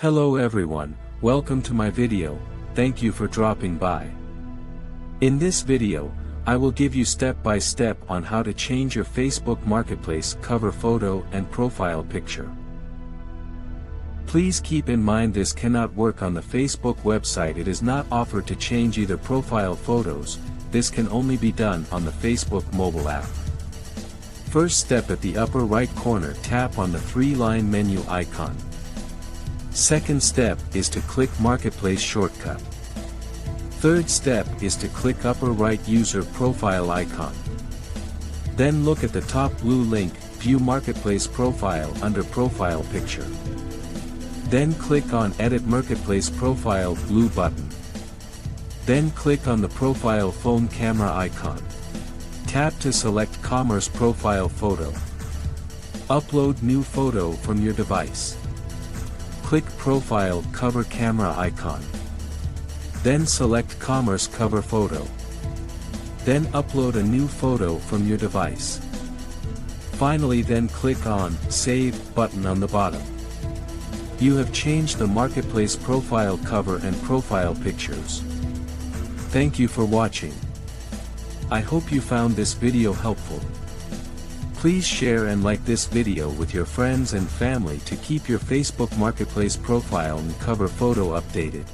Hello everyone, welcome to my video, thank you for dropping by. In this video, I will give you step by step on how to change your Facebook Marketplace cover photo and profile picture. Please keep in mind this cannot work on the Facebook website. It is not offered to change either profile photos. This can only be done on the Facebook mobile app. First step, at the upper right corner, tap on the 3-line menu icon. Second step is to click Marketplace shortcut. Third step is to click upper right user profile icon. Then look at the top blue link, View Marketplace Profile under Profile Picture. Then click on Edit Marketplace Profile blue button. Then click on the Profile Phone Camera icon. Tap to select Commerce Profile Photo. Upload new photo from your device. Click Profile Cover Camera icon. Then select Commerce Cover Photo. Then upload a new photo from your device. Finally, then click on Save button on the bottom. You have changed the Marketplace profile cover and profile pictures. Thank you for watching. I hope you found this video helpful. Please share and like this video with your friends and family to keep your Facebook Marketplace profile and cover photo updated.